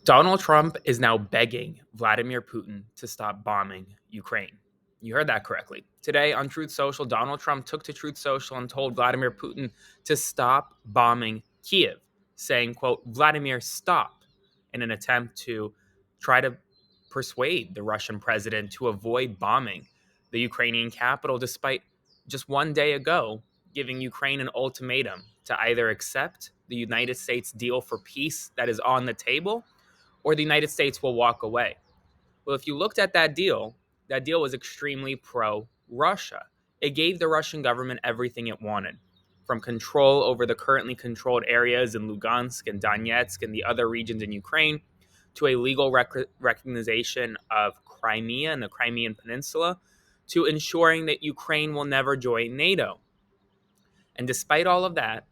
Donald Trump is now begging Vladimir Putin to stop bombing Ukraine. You heard that correctly. Today on Truth Social, Donald Trump took to Truth Social and told Vladimir Putin to stop bombing Kiev, saying, quote, Vladimir, stop, in an attempt to try to persuade the Russian president to avoid bombing the Ukrainian capital, despite just one day ago giving Ukraine an ultimatum to either accept the United States deal for peace that is on the table or the United States will walk away. Well, if you looked at that deal was extremely pro Russia. It gave the Russian government everything it wanted, from control over the currently controlled areas in Lugansk and Donetsk and the other regions in Ukraine, to a legal recognition of Crimea and the Crimean Peninsula, to ensuring that Ukraine will never join NATO. And despite all of that,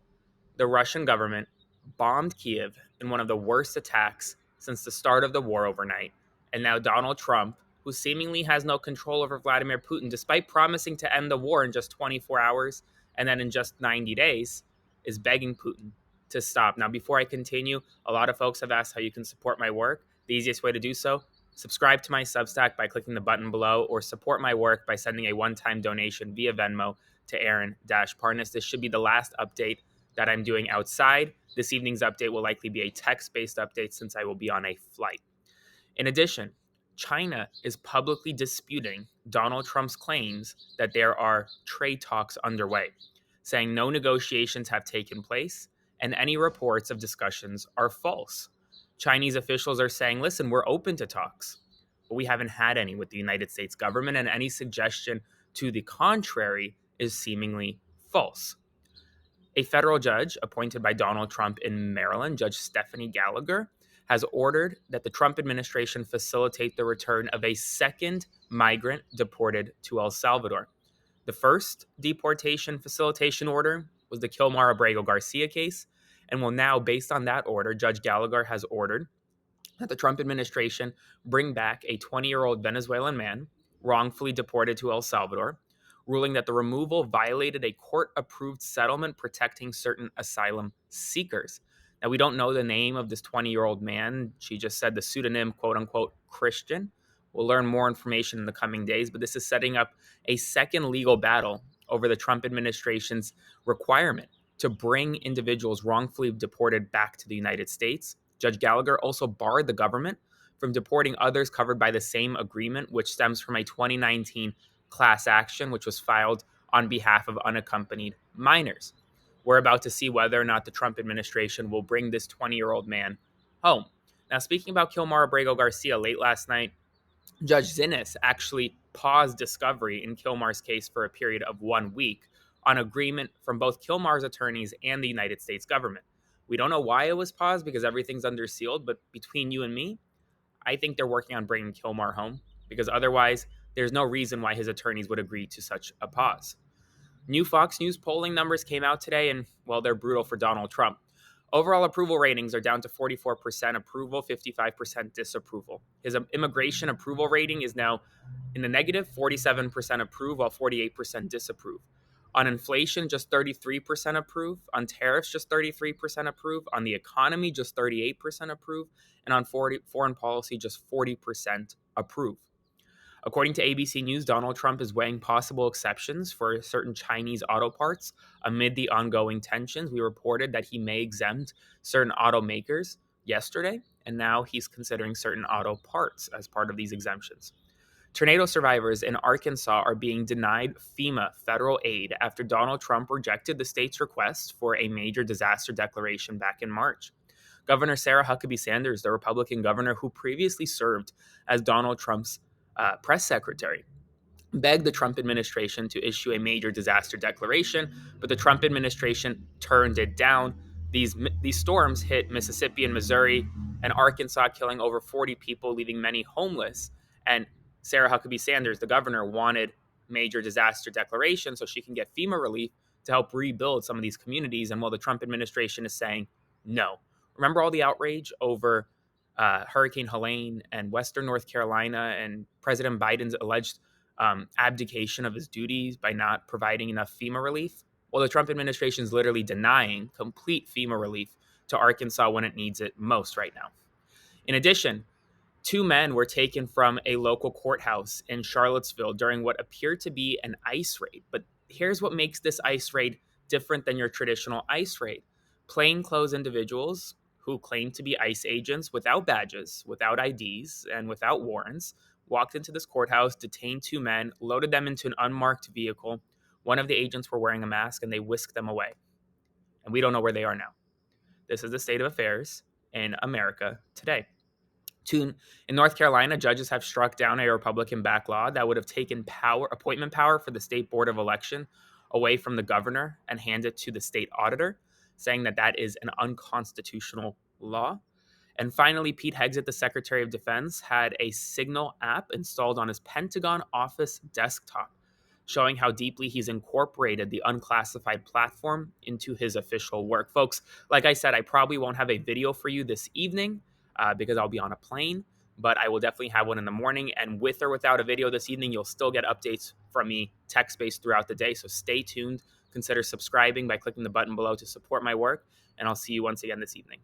the Russian government bombed Kiev in one of the worst attacks since the start of the war overnight. And now Donald Trump, who seemingly has no control over Vladimir Putin, despite promising to end the war in just 24 hours and then in just 90 days, is begging Putin to stop. Now, before I continue, a lot of folks have asked how you can support my work. The easiest way to do so, subscribe to my Substack by clicking the button below, or support my work by sending a one-time donation via Venmo to Aaron-Parnas. This should be the last update that I'm doing outside. This evening's update will likely be a text-based update since I will be on a flight. In addition, China is publicly disputing Donald Trump's claims that there are trade talks underway, saying no negotiations have taken place and any reports of discussions are false. Chinese officials are saying, listen, we're open to talks, but we haven't had any with the United States government, and any suggestion to the contrary is seemingly false. A federal judge appointed by Donald Trump in Maryland, Judge Stephanie Gallagher, has ordered that the Trump administration facilitate the return of a second migrant deported to El Salvador. The first deportation facilitation order was the Kilmar Abrego Garcia case, and will now, based on that order, Judge Gallagher has ordered that the Trump administration bring back a 20-year-old Venezuelan man wrongfully deported to El Salvador, ruling that the removal violated a court-approved settlement protecting certain asylum seekers. Now, we don't know the name of this 20-year-old man. She just said the pseudonym, quote-unquote, Christian. We'll learn more information in the coming days, but this is setting up a second legal battle over the Trump administration's requirement to bring individuals wrongfully deported back to the United States. Judge Gallagher also barred the government from deporting others covered by the same agreement, which stems from a 2019 class action, which was filed on behalf of unaccompanied minors. We're about to see whether or not the Trump administration will bring this 20-year-old man home. Now, speaking about Kilmar Abrego Garcia, late last night, Judge Zinnes actually paused discovery in Kilmar's case for a period of 1 week on agreement from both Kilmar's attorneys and the United States government. We don't know why it was paused because everything's under sealed, but between you and me, I think they're working on bringing Kilmar home, because otherwise there's no reason why his attorneys would agree to such a pause. New Fox News polling numbers came out today, and, well, they're brutal for Donald Trump. Overall approval ratings are down to 44% approval, 55% disapproval. His immigration approval rating is now in the negative, 47% approve, while 48% disapprove. On inflation, just 33% approve. On tariffs, just 33% approve. On the economy, just 38% approve. And on foreign policy, just 40% approve. According to ABC News, Donald Trump is weighing possible exceptions for certain Chinese auto parts amid the ongoing tensions. We reported that he may exempt certain automakers yesterday, and now he's considering certain auto parts as part of these exemptions. Tornado survivors in Arkansas are being denied FEMA federal aid after Donald Trump rejected the state's request for a major disaster declaration back in March. Governor Sarah Huckabee Sanders, the Republican governor who previously served as Donald Trump's press secretary, begged the Trump administration to issue a major disaster declaration, but the Trump administration turned it down. These storms hit Mississippi and Missouri and Arkansas, killing over 40 people, leaving many homeless. And Sarah Huckabee Sanders, the governor, wanted major disaster declaration so she can get FEMA relief to help rebuild some of these communities. And while the Trump administration is saying no. Remember all the outrage over Hurricane Helene and Western North Carolina and President Biden's alleged abdication of his duties by not providing enough FEMA relief? Well, the Trump administration is literally denying complete FEMA relief to Arkansas when it needs it most right now. In addition, two men were taken from a local courthouse in Charlottesville during what appeared to be an ICE raid. But here's what makes this ICE raid different than your traditional ICE raid. Plainclothes individuals who claimed to be ICE agents without badges, without IDs, and without warrants walked into this courthouse, detained two men, loaded them into an unmarked vehicle. One of the agents were wearing a mask, and they whisked them away. And we don't know where they are now. This is the state of affairs in America today. In North Carolina, judges have struck down a Republican backed law that would have taken appointment power for the state board of election away from the governor and handed it to the state auditor, saying that that is an unconstitutional law. And finally, Pete Hegseth, the Secretary of Defense, had a Signal app installed on his Pentagon office desktop, showing how deeply he's incorporated the unclassified platform into his official work. Folks, like I said, I probably won't have a video for you this evening because I'll be on a plane, but I will definitely have one in the morning. And with or without a video this evening, you'll still get updates from me text-based throughout the day. So stay tuned. Consider subscribing by clicking the button below to support my work. And I'll see you once again this evening.